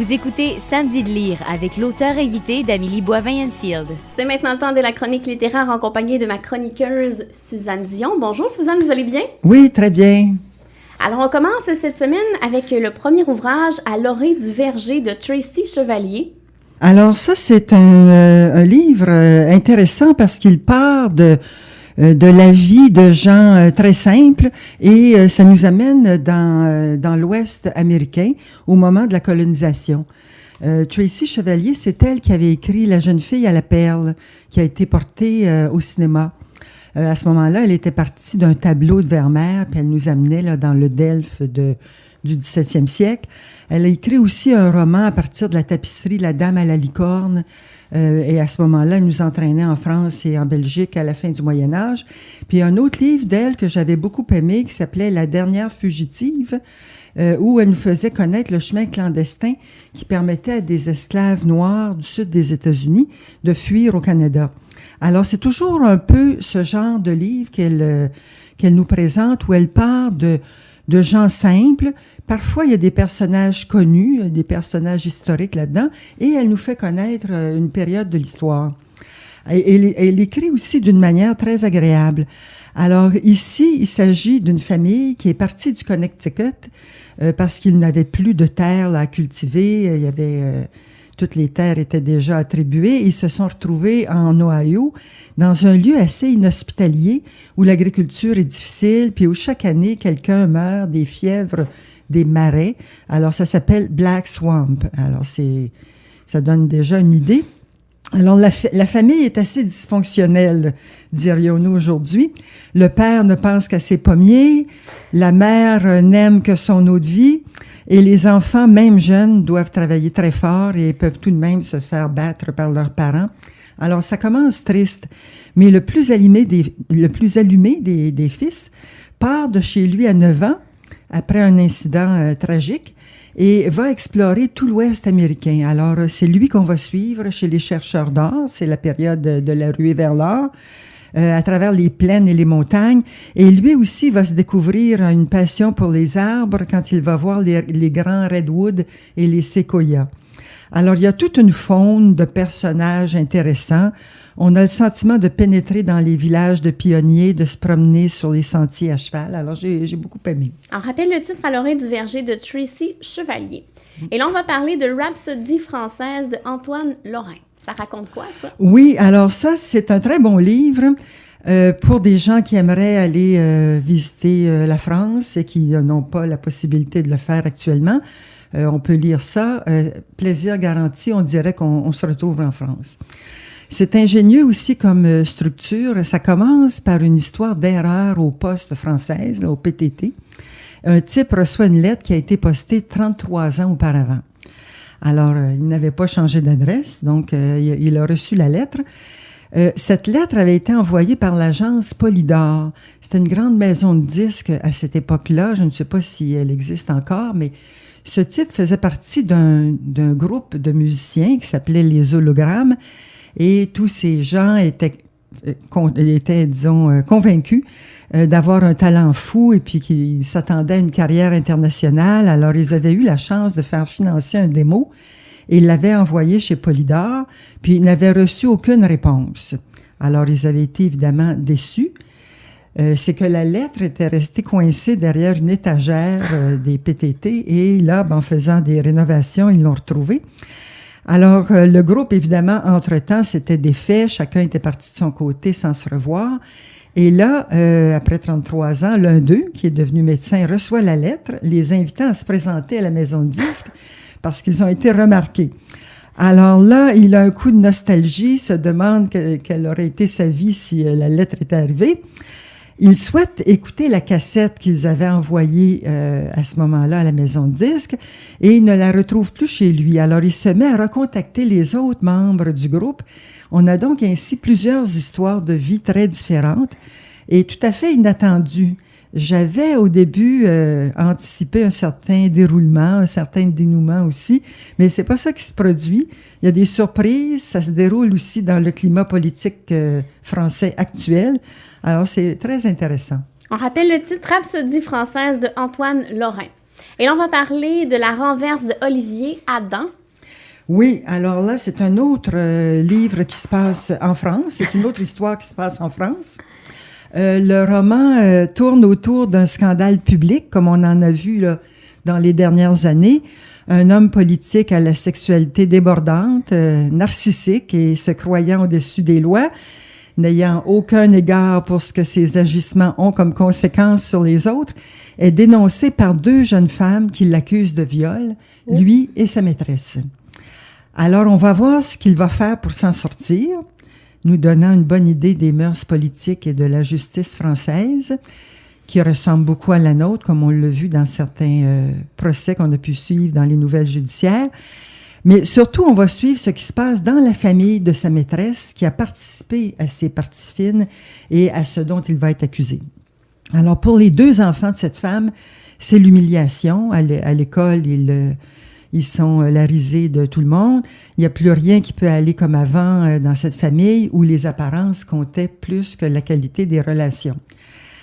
Vous écoutez Samedi de lire avec l'auteur invité d'Amélie Boivin-Enfield. C'est maintenant le temps de la chronique littéraire en compagnie de ma chroniqueuse Suzanne Dion. Bonjour Suzanne, vous allez bien? Oui, très bien. Alors on commence cette semaine avec le premier ouvrage À l'orée du verger de Tracy Chevalier. Alors ça, c'est un livre intéressant parce qu'il part de la vie de gens très simples et ça nous amène dans l'Ouest américain au moment de la colonisation. Tracy Chevalier, c'est elle qui avait écrit La jeune fille à la perle, qui a été portée au cinéma. À ce moment-là, elle était partie d'un tableau de Vermeer, puis elle nous amenait là, dans le Delphes du 17e siècle. Elle a écrit aussi un roman à partir de la tapisserie La Dame à la licorne. Et à ce moment-là, elle nous entraînait en France et en Belgique à la fin du Moyen Âge. Puis un autre livre d'elle que j'avais beaucoup aimé, qui s'appelait La dernière fugitive, où elle nous faisait connaître le chemin clandestin qui permettait à des esclaves noirs du sud des États-Unis de fuir au Canada. Alors, c'est toujours un peu ce genre de livre qu'elle nous présente, où elle part de gens simples. Parfois, il y a des personnages connus, des personnages historiques là-dedans, et elle nous fait connaître une période de l'histoire. Elle écrit aussi d'une manière très agréable. Alors, ici, il s'agit d'une famille qui est partie du Connecticut parce qu'ils n'avaient plus de terre à cultiver. Il y avait... toutes les terres étaient déjà attribuées. Ils se sont retrouvés en Ohio, dans un lieu assez inhospitalier, où l'agriculture est difficile, puis où chaque année, quelqu'un meurt des fièvres des marais. Alors, ça s'appelle Black Swamp. Alors, ça donne déjà une idée. Alors, la famille est assez dysfonctionnelle, dirions-nous aujourd'hui. Le père ne pense qu'à ses pommiers, la mère n'aime que son eau de vie, et les enfants, même jeunes, doivent travailler très fort et peuvent tout de même se faire battre par leurs parents. Alors, ça commence triste, mais le plus allumé des fils part de chez lui à 9 ans, après un incident tragique, et va explorer tout l'Ouest américain. Alors, c'est lui qu'on va suivre chez les chercheurs d'or, c'est la période de la ruée vers l'or, à travers les plaines et les montagnes. Et lui aussi va se découvrir une passion pour les arbres quand il va voir les grands redwoods et les séquoias. Alors, il y a toute une faune de personnages intéressants. On a le sentiment de pénétrer dans les villages de pionniers, de se promener sur les sentiers à cheval. Alors, j'ai beaucoup aimé. On rappelle le titre À l'orée du verger de Tracy Chevalier. Et là, on va parler de Rhapsodie française de Antoine Lorrain. Ça raconte quoi, ça? Oui, alors ça, c'est un très bon livre pour des gens qui aimeraient aller visiter la France et qui n'ont pas la possibilité de le faire actuellement. On peut lire ça. Plaisir garanti, on dirait qu'on se retrouve en France. C'est ingénieux aussi comme structure. Ça commence par une histoire d'erreur aux postes françaises, au PTT. Un type reçoit une lettre qui a été postée 33 ans auparavant. Alors, il n'avait pas changé d'adresse, donc il a reçu la lettre. Cette lettre avait été envoyée par l'agence Polydor. C'était une grande maison de disques à cette époque-là. Je ne sais pas si elle existe encore, mais ce type faisait partie d'un groupe de musiciens qui s'appelait les Hologrammes. Et tous ces gens étaient disons, convaincus d'avoir un talent fou et puis qu'ils s'attendaient à une carrière internationale. Alors, ils avaient eu la chance de faire financer un démo et ils l'avaient envoyé chez Polydor, puis ils n'avaient reçu aucune réponse. Alors, ils avaient été évidemment déçus. C'est que la lettre était restée coincée derrière une étagère des PTT et là, en faisant des rénovations, ils l'ont retrouvée. Alors, le groupe, évidemment, entre-temps, s'était défait. Chacun était parti de son côté sans se revoir. Et là, après 33 ans, l'un d'eux, qui est devenu médecin, reçoit la lettre, les invitant à se présenter à la maison de disques parce qu'ils ont été remarqués. Alors là, il a un coup de nostalgie, se demande quelle aurait été sa vie si la lettre était arrivée. Il souhaite écouter la cassette qu'ils avaient envoyée à ce moment-là à la maison de disques et il ne la retrouve plus chez lui. Alors, il se met à recontacter les autres membres du groupe. On a donc ainsi plusieurs histoires de vie très différentes et tout à fait inattendues. J'avais au début anticipé un certain déroulement, un certain dénouement aussi, mais c'est pas ça qui se produit. Il y a des surprises, ça se déroule aussi dans le climat politique français actuel. Alors, c'est très intéressant. On rappelle le titre Rhapsodie française de Antoine Lorrain. Et là, on va parler de La renverse de Olivier Adam. Oui, alors là, c'est un autre livre qui se passe en France. C'est une autre histoire qui se passe en France. Le roman tourne autour d'un scandale public, comme on en a vu là, dans les dernières années. Un homme politique à la sexualité débordante, narcissique et se croyant au-dessus des lois, n'ayant aucun égard pour ce que ses agissements ont comme conséquence sur les autres, est dénoncé par 2 jeunes femmes qui l'accusent de viol, lui et sa maîtresse. Alors, on va voir ce qu'il va faire pour s'en sortir, nous donnant une bonne idée des mœurs politiques et de la justice française, qui ressemble beaucoup à la nôtre, comme on l'a vu dans certains procès qu'on a pu suivre dans les nouvelles judiciaires. Mais surtout, on va suivre ce qui se passe dans la famille de sa maîtresse, qui a participé à ces parties fines et à ce dont il va être accusé. Alors, pour les 2 enfants de cette femme, c'est l'humiliation. À l'école, ils sont la risée de tout le monde. Il n'y a plus rien qui peut aller comme avant dans cette famille où les apparences comptaient plus que la qualité des relations.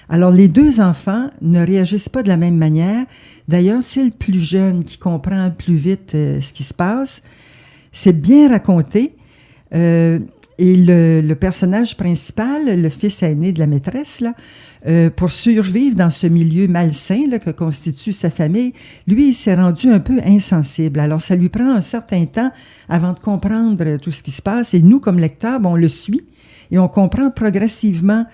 Alors, les 2 enfants ne réagissent pas de la même manière. D'ailleurs, c'est le plus jeune qui comprend plus vite ce qui se passe. C'est bien raconté. Et le personnage principal, le fils aîné de la maîtresse, là, pour survivre dans ce milieu malsain là, que constitue sa famille, lui, il s'est rendu un peu insensible. Alors, ça lui prend un certain temps avant de comprendre tout ce qui se passe. Et nous, comme lecteurs, on le suit et on comprend progressivement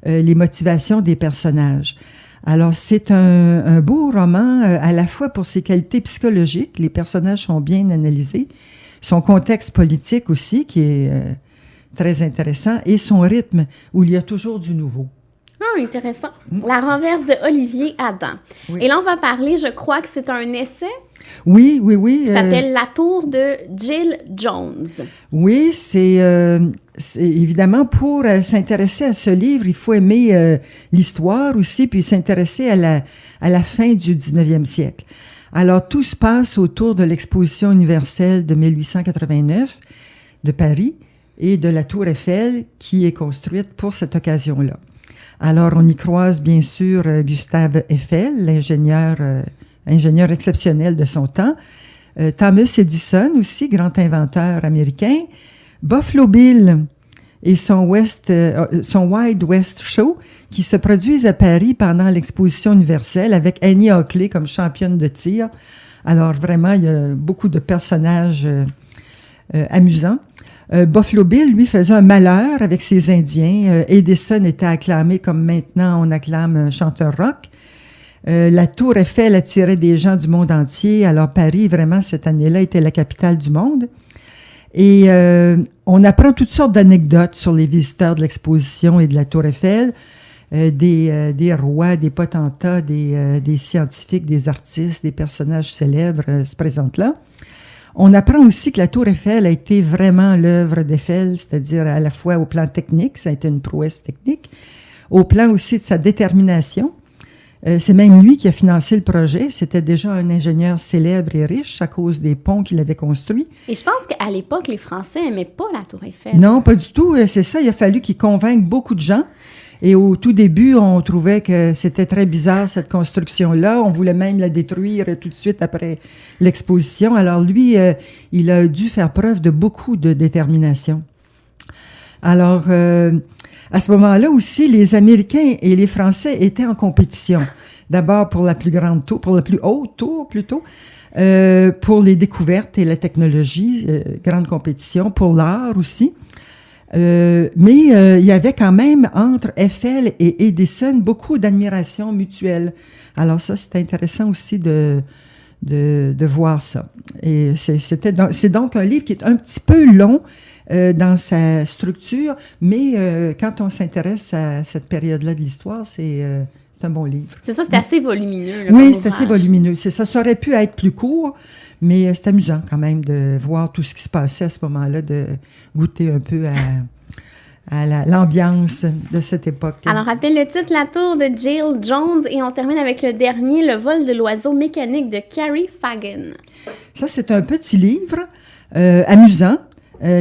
les motivations des personnages. Alors, c'est un beau roman à la fois pour ses qualités psychologiques, les personnages sont bien analysés, son contexte politique aussi, qui est très intéressant, et son rythme, où il y a toujours du nouveau. Ah, intéressant. La renverse de Olivier Adam. Oui. Et là, on va parler, je crois que c'est un essai. Oui. Ça s'appelle La tour de Jill Jones. Oui, c'est évidemment pour s'intéresser à ce livre, il faut aimer l'histoire aussi, puis s'intéresser à la fin du 19e siècle. Alors, tout se passe autour de l'exposition universelle de 1889 de Paris et de la Tour Eiffel qui est construite pour cette occasion-là. Alors, on y croise bien sûr Gustave Eiffel, ingénieur exceptionnel de son temps, Thomas Edison aussi, grand inventeur américain, Buffalo Bill et son Wild West Show qui se produisent à Paris pendant l'exposition universelle avec Annie Oakley comme championne de tir. Alors, vraiment, il y a beaucoup de personnages amusants. Buffalo Bill, lui, faisait un malheur avec ses Indiens. Edison était acclamé comme maintenant on acclame un chanteur rock. La Tour Eiffel attirait des gens du monde entier. Alors, Paris, vraiment, cette année-là, était la capitale du monde. Et on apprend toutes sortes d'anecdotes sur les visiteurs de l'exposition et de la Tour Eiffel. Des rois, des potentats, des scientifiques, des artistes, des personnages célèbres se présentent là. On apprend aussi que la Tour Eiffel a été vraiment l'œuvre d'Eiffel, c'est-à-dire à la fois au plan technique, ça a été une prouesse technique, au plan aussi de sa détermination. C'est même lui qui a financé le projet. C'était déjà un ingénieur célèbre et riche à cause des ponts qu'il avait construits. Et je pense qu'à l'époque, les Français n'aimaient pas la Tour Eiffel. Non, pas du tout. C'est ça, il a fallu qu'il convainque beaucoup de gens. Et au tout début, on trouvait que c'était très bizarre, cette construction-là. On voulait même la détruire tout de suite après l'exposition. Alors lui, il a dû faire preuve de beaucoup de détermination. Alors, à ce moment-là aussi, les Américains et les Français étaient en compétition. D'abord pour la plus grande tour, pour la plus haute tour plutôt, pour les découvertes et la technologie, grande compétition, pour l'art aussi. Mais il y avait quand même entre Eiffel et Edison beaucoup d'admiration mutuelle. Alors ça, c'est intéressant aussi de voir ça. Et c'est donc un livre qui est un petit peu long dans sa structure, mais quand on s'intéresse à cette période-là de l'histoire, c'est un bon livre. C'est ça, c'est assez volumineux. Oui, c'est assez volumineux. C'est ça. Ça aurait pu être plus court, mais c'est amusant quand même de voir tout ce qui se passait à ce moment-là, de goûter un peu à l'ambiance de cette époque. Alors, rappelle le titre, La tour de Jill Jones, et on termine avec le dernier, Le vol de l'oiseau mécanique de Carrie Fagan. Ça, c'est un petit livre amusant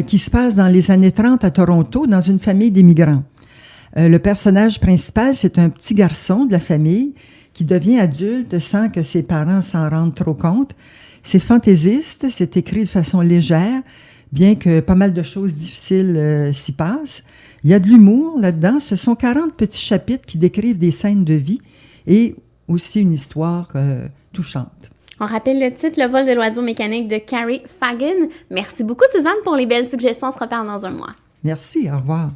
qui se passe dans les années 30 à Toronto, dans une famille d'immigrants. Le personnage principal, c'est un petit garçon de la famille qui devient adulte sans que ses parents s'en rendent trop compte. C'est fantaisiste, c'est écrit de façon légère, bien que pas mal de choses difficiles s'y passent. Il y a de l'humour là-dedans. Ce sont 40 petits chapitres qui décrivent des scènes de vie et aussi une histoire touchante. On rappelle le titre, Le vol de l'oiseau mécanique de Carrie Fagan. Merci beaucoup, Suzanne, pour les belles suggestions. On se reparle dans un mois. Merci, au revoir.